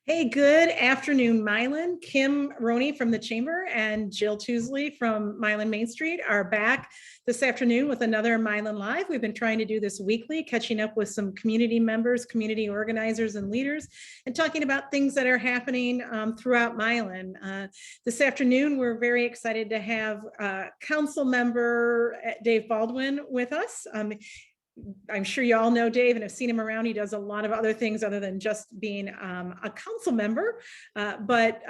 Hey, good afternoon, Mylan. Kim Roney from the Chamber and Jill Tousley from Mylan Main Street are back this afternoon with another Mylan Live. We've been trying to do this weekly, catching up with some community members, community organizers, and leaders, and talking about things that are happening throughout Mylan. This afternoon, we're very excited to have Council Member Dave Baldwin with us. I'm sure you all know Dave and have seen him around. He does a lot of other things other than just being a council member. But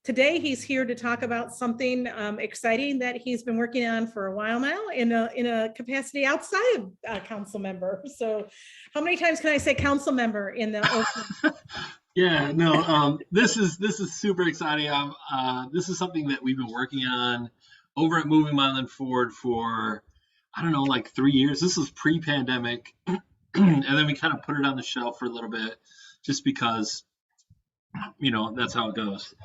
today he's here to talk about something exciting that he's been working on for a while now in a capacity outside of council member. So how many times can I say council member in the open? Yeah, no, this is super exciting. This is something that we've been working on over at Moving Mylan Forward for, I don't know, like 3 years. This was pre-pandemic. And then we kind of put it on the shelf for a little bit just because, that's how it goes.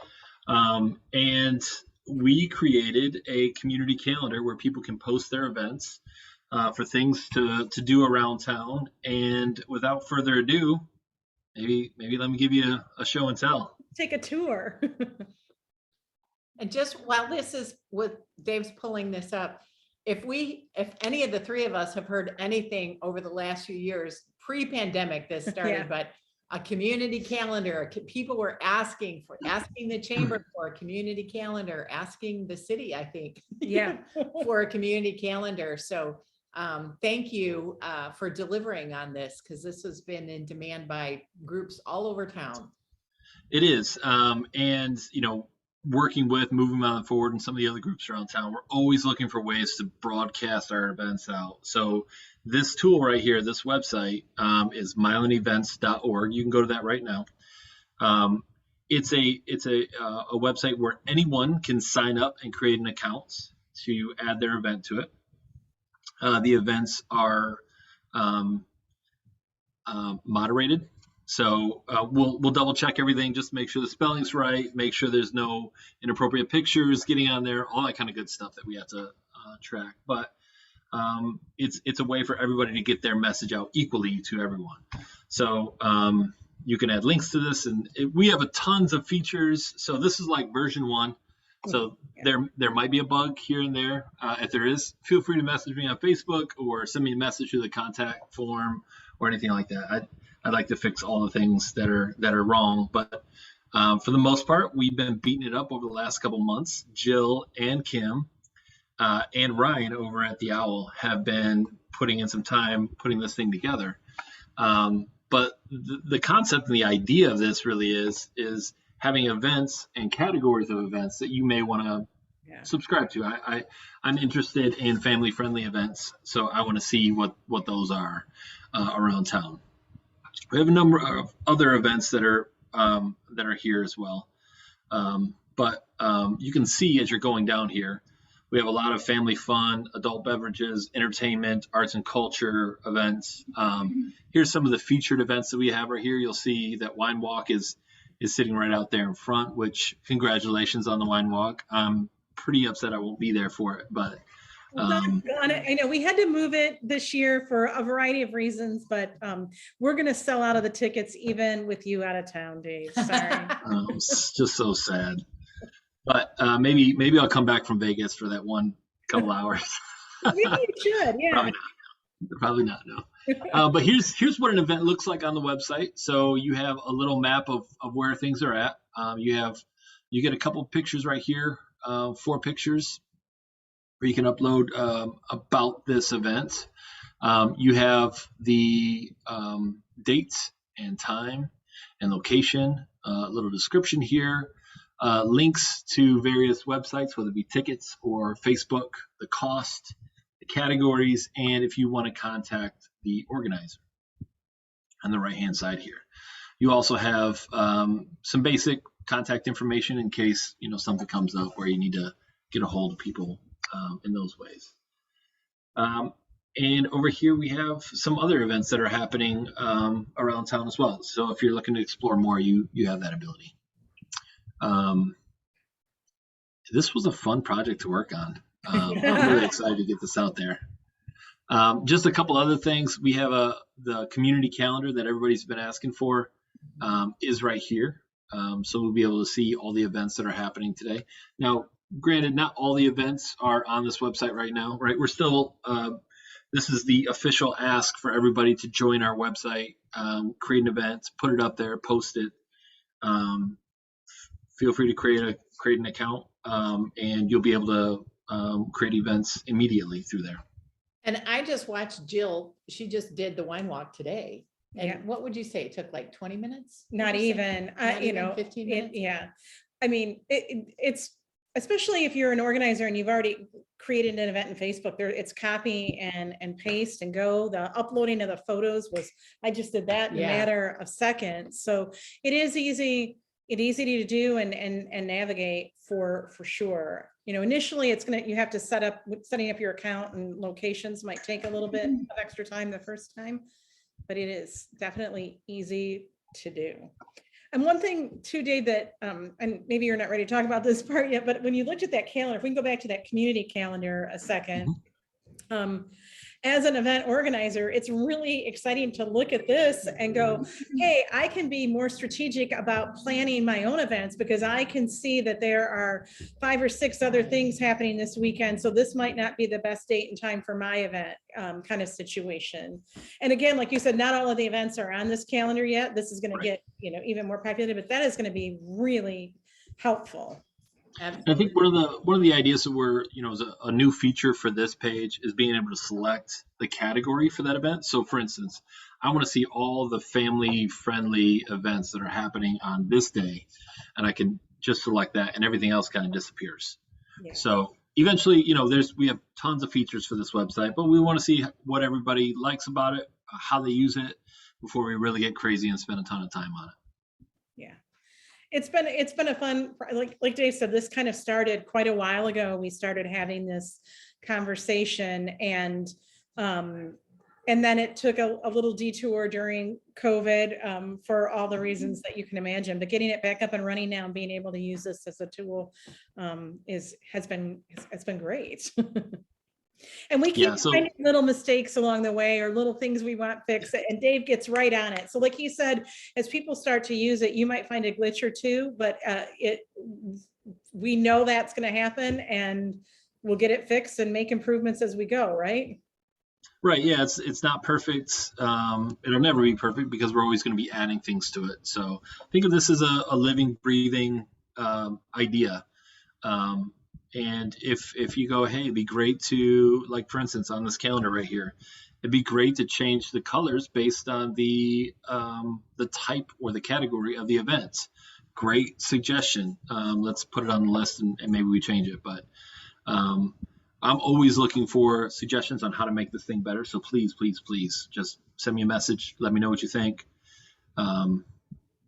And we created a community calendar where people can post their events for things to do around town. And without further ado, maybe let me give you a show and tell. Take a tour. And just while this is with Dave's pulling this up, if any of the three of us have heard anything over the last few years, pre-pandemic this started, but a community calendar, people were asking the chamber for a community calendar, asking the city, I think, for a community calendar. So thank you for delivering on this, because this has been in demand by groups all over town. It is. And, working with Moving Mylan Forward and some of the other groups around town, we're always looking for ways to broadcast our events out. So this tool right here, this website is mylanevents.org. You can go to that right now. It's a website where anyone can sign up and create an account to add their event to it. The events are moderated. So we'll double check everything, just make sure the spelling's right, make sure there's no inappropriate pictures getting on there, all that kind of good stuff that we have to track. But it's a way for everybody to get their message out equally to everyone. So you can add links to this, and we have tons of features. So this is like version 1. So there might be a bug here and there. If there is, feel free to message me on Facebook or send me a message through the contact form or anything like that. I'd like to fix all the things that are wrong, but for the most part, we've been beating it up over the last couple months. Jill and Kim and Ryan over at the Owl have been putting in some time putting this thing together. But the concept and the idea of this really is having events and categories of events that you may want to subscribe to. I'm interested in family-friendly events, so I want to see what those are around town. We have a number of other events that are here as well. But you can see as you're going down here, we have a lot of family fun, adult beverages, entertainment, arts and culture events. Here's some of the featured events that we have right here. You'll see that Wine Walk is sitting right out there in front, which congratulations on the Wine Walk. I'm pretty upset I won't be there for it, but I know we had to move it this year for a variety of reasons, but we're going to sell out of the tickets even with you out of town, Dave. Sorry. It's just so sad. But maybe I'll come back from Vegas for that couple hours. Maybe you should, yeah. Probably not, no. But here's what an event looks like on the website. So you have a little map of where things are at. You get a couple pictures right here, 4 pictures. Where you can upload about this event. You have the dates and time and location, a little description here, links to various websites, whether it be tickets or Facebook, the cost, the categories, and if you want to contact the organizer on the right-hand side here. You also have some basic contact information in case something comes up where you need to get a hold of people in those ways. And over here we have some other events that are happening around town as well. So if you're looking to explore more, you have that ability. This was a fun project to work on. I'm really excited to get this out there. Just a couple other things. We have the community calendar that everybody's been asking for is right here. So we'll be able to see all the events that are happening today. Now, granted, not all the events are on this website right now, right? We're still, this is the official ask for everybody to join our website, create an event, put it up there, post it. Feel free to create an account, and you'll be able to create events immediately through there. And I just watched Jill, she just did the wine walk today. And Yeah. what would you say? It took like 20 minutes? Not Would you say? even, Not you even know, 15 it- minutes? yeah. I mean, it's, especially if you're an organizer and you've already created an event in Facebook, there it's copy and paste and go. The uploading of the photos was, I just did that in a Yeah. matter of seconds. So it is easy to do and navigate for sure. You know, initially you have to setting up your account, and locations might take a little bit of extra time the first time, but it is definitely easy to do. And one thing too, Dave, that, and maybe you're not ready to talk about this part yet, but when you looked at that calendar, if we can go back to that community calendar a second, as an event organizer, it's really exciting to look at this and go, hey, I can be more strategic about planning my own events because I can see that there are 5 or 6 other things happening this weekend. So this might not be the best date and time for my event, kind of situation. And again, like you said, not all of the events are on this calendar yet. This is going to get, even more popular, but that is going to be really helpful. Absolutely. I think one of the ideas that we're, is a new feature for this page is being able to select the category for that event. So for instance, I want to see all the family friendly events that are happening on this day, and I can just select that and everything else kind of disappears. Yeah. So eventually, we have tons of features for this website, but we want to see what everybody likes about it, how they use it before we really get crazy and spend a ton of time on it. Yeah. It's been a fun, like Dave said, this kind of started quite a while ago. We started having this conversation, and then it took a little detour during COVID, for all the reasons that you can imagine, but getting it back up and running now and being able to use this as a tool has been great. And we keep finding little mistakes along the way or little things we want fixed, and Dave gets right on it. So like he said, as people start to use it, you might find a glitch or two, but we know that's going to happen, and we'll get it fixed and make improvements as we go, right? Right. Yeah, it's not perfect. It'll never be perfect because we're always going to be adding things to it. So think of this as a living, breathing idea. And if you go, hey, it'd be great to, like, for instance, on this calendar right here, it'd be great to change the colors based on the type or the category of the event. Great suggestion. Let's put it on the list and maybe we change it. But I'm always looking for suggestions on how to make this thing better. So please, please, please just send me a message. Let me know what you think.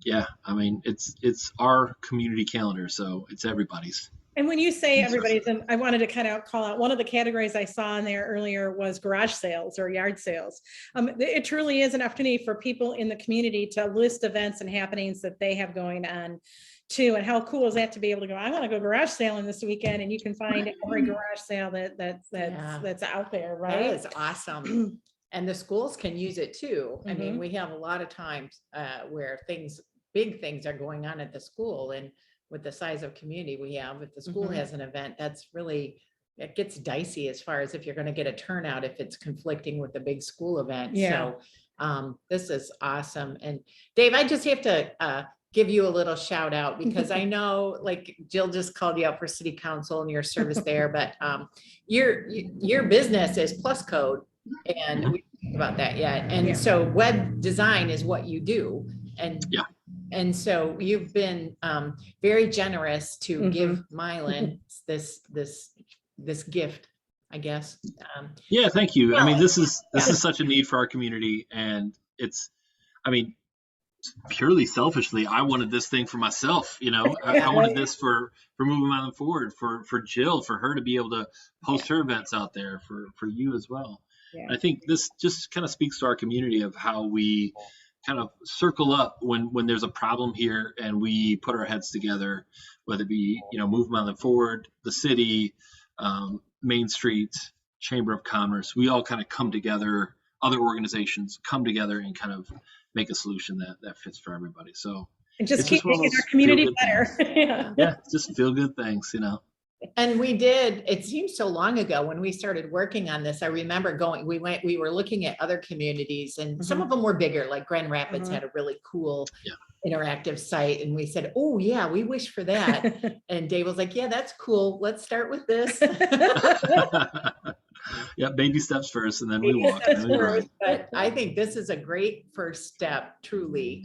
Yeah, I mean, it's our community calendar, so it's everybody's. And when you say everybody's, and I wanted to kind of call out one of the categories I saw in there earlier was garage sales or yard sales. It truly is an opportunity for people in the community to list events and happenings that they have going on too. And how cool is that to be able to go, I want to go garage sailing this weekend, and you can find every garage sale that's out there, right? That is awesome. And the schools can use it too. I mean, we have a lot of times where big things are going on at the school, and with the size of community we have, if the school has an event, it gets dicey as far as if you're going to get a turnout if it's conflicting with the big school event. Yeah. So this is awesome. And Dave, I just have to give you a little shout out because I know, like, Jill just called you out for city council and your service there, but your business is Plus Code, and we didn't talk about that yet. And so web design is what you do. And so you've been very generous to give Milan this gift, I guess. Yeah, thank you. I mean, this is such a need for our community, and purely selfishly, I wanted this thing for myself. I wanted this for moving on forward, for Jill, for her to be able to post her events out there, for you as well. Yeah. I think this just kind of speaks to our community of how we kind of circle up when there's a problem here, and we put our heads together, whether it be, Movement on Forward, the city, Main Street, Chamber of Commerce. We all kind of come together, other organizations come together and kind of make a solution that fits for everybody. So And just It's keep just one of making those our community feel-good better. things. Yeah. Yeah, just feel good things, you know. And we did, it seems so long ago when we started working on this. I remember we were looking at other communities and some of them were bigger, like Grand Rapids had a really cool interactive site. And we said, oh yeah, we wish for that. And Dave was like, yeah, that's cool. Let's start with this. Yeah, baby steps first, and then we Baby walk, and steps then we run. first, but I think this is a great first step, truly.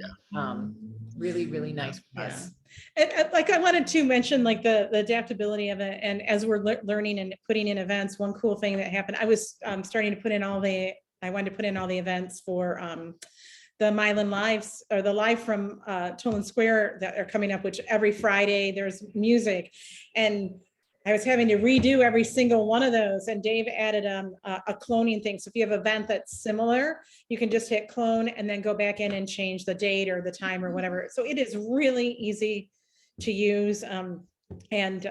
Really, really nice for us. And like I wanted to mention like the adaptability of it, and as we're learning and putting in events, one cool thing that happened, I was starting to put in I wanted to put in all the events for the Milan Lives, or the live from Toland Square that are coming up, which every Friday there's music, and I was having to redo every single one of those, and Dave added a cloning thing. So if you have an event that's similar, you can just hit clone and then go back in and change the date or the time or whatever. So it is really easy to use. It's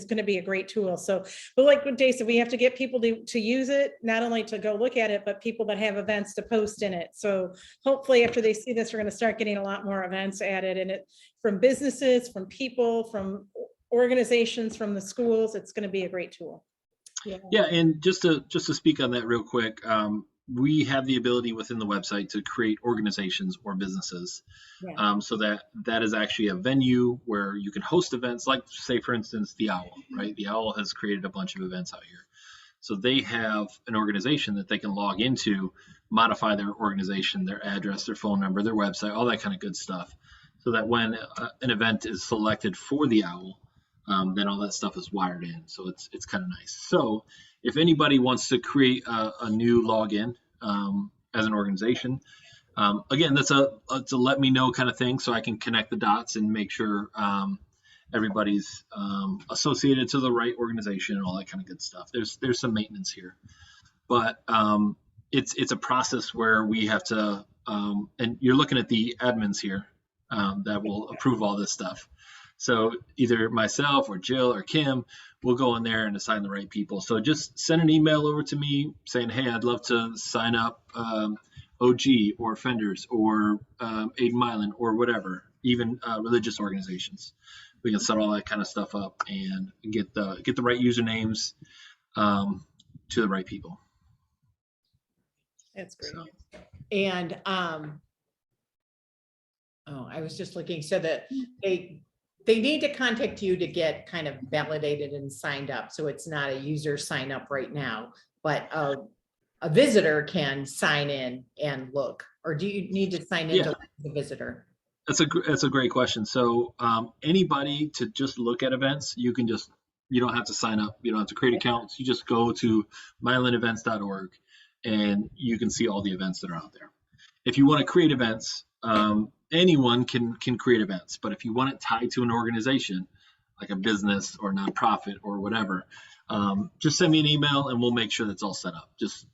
going to be a great tool. So, but like what Dave said, we have to get people to use it, not only to go look at it, but people that have events to post in it. So hopefully after they see this, we're going to start getting a lot more events added in it, from businesses, from people, from organizations, from the schools. It's going to be a great tool. Yeah, and just to speak on that real quick, we have the ability within the website to create organizations or businesses. So that is actually a venue where you can host events, like say for instance the Owl, right? The Owl has created a bunch of events out here. So they have an organization that they can log into, modify their organization, their address, their phone number, their website, all that kind of good stuff. So that when an event is selected for the Owl, then all that stuff is wired in. So it's kind of nice. So if anybody wants to create a new login as an organization, again, that's a let me know kind of thing, so I can connect the dots and make sure everybody's associated to the right organization and all that kind of good stuff. There's some maintenance here, but it's a process where we have to, and you're looking at the admins here that will approve all this stuff. So either myself or Jill or Kim will go in there and assign the right people. So just send an email over to me saying, hey, I'd love to sign up OG or Fenders or Aid Milan or whatever, even religious organizations. We can set all that kind of stuff up and get the right usernames to the right people. That's great. So. And I was just looking, so that they need to contact you to get kind of validated and signed up. So it's not a user sign up right now, but a visitor can sign in and look, or do you need to sign in to the visitor? That's a great question. So anybody to just look at events, you don't have to sign up. You don't have to create accounts. You just go to mylandevents.org and you can see all the events that are out there. If you want to create events, anyone can create events, but if you want it tied to an organization, like a business or nonprofit or whatever, just send me an email and we'll make sure that's all set up.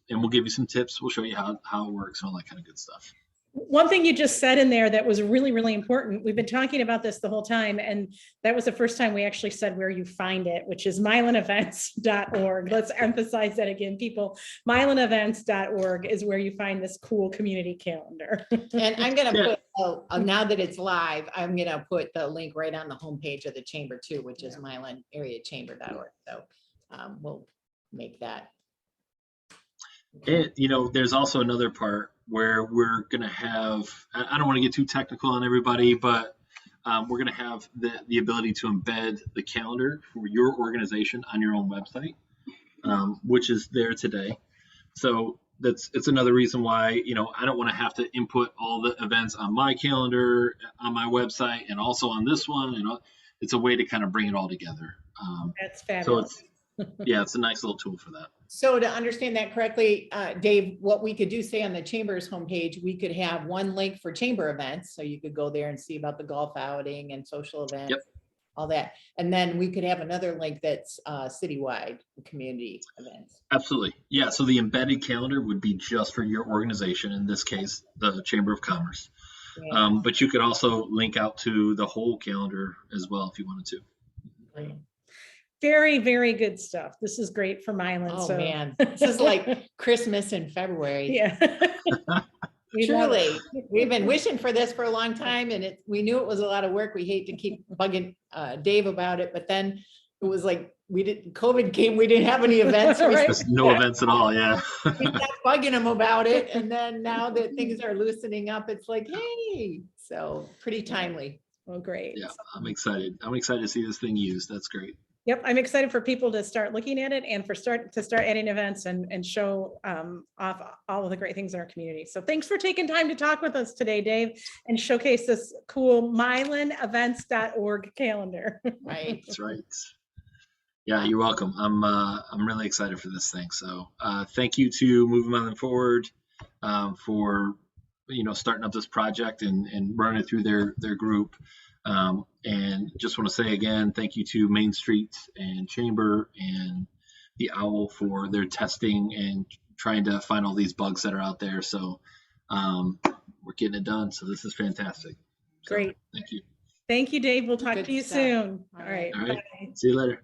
And we'll give you some tips. We'll show you how it works and all that kind of good stuff. One thing you just said in there that was really, really important. We've been talking about this the whole time, and that was the first time we actually said where you find it, which is mylandevents.org. Let's emphasize that again, people. mylandevents.org is where you find this cool community calendar. And I'm going to put, now that it's live, I'm going to put the link right on the homepage of the chamber too, which is mylandareachamber.org. So we'll make that. And, there's also another part where we're going to have, I don't want to get too technical on everybody, but we're going to have the ability to embed the calendar for your organization on your own website, which is there today. So it's another reason why, I don't want to have to input all the events on my calendar, on my website, and also on this one. It's a way to kind of bring it all together. That's fabulous. So it's a nice little tool for that. So to understand that correctly, Dave, what we could do, say on the Chamber's homepage, we could have one link for chamber events. So you could go there and see about the golf outing and social events, all that. And then we could have another link that's citywide community events. Absolutely. Yeah. So the embedded calendar would be just for your organization, in this case, the Chamber of Commerce. Yeah. But you could also link out to the whole calendar as well if you wanted to. Brilliant. Very, very good stuff. This is great for Milan. Oh man, this is like Christmas in February. Yeah. We love it. Truly, we've been wishing for this for a long time, and we knew it was a lot of work. We hate to keep bugging Dave about it, but then it was like COVID came, we didn't have any events. So we Right. There's no events at all. Yeah. we stopped bugging him about it, and then now that things are loosening up, it's like, hey, so pretty timely. Well, great. Yeah, I'm excited. I'm excited to see this thing used. That's great. Yep, I'm excited for people to start looking at it and to start adding events and show off all of the great things in our community. So thanks for taking time to talk with us today, Dave, and showcase this cool MylanEvents.org calendar. Right. That's right. Yeah, you're welcome. I'm really excited for this thing. So thank you to Moving Mylan Forward for starting up this project and running it through their group. And just want to say again, thank you to Main Street and Chamber and the OWL for their testing and trying to find all these bugs that are out there. So we're getting it done. So this is fantastic. So, Great. thank you. Thank you, Dave. We'll talk Good to you stuff. soon. All All right. All right. Bye. See you later.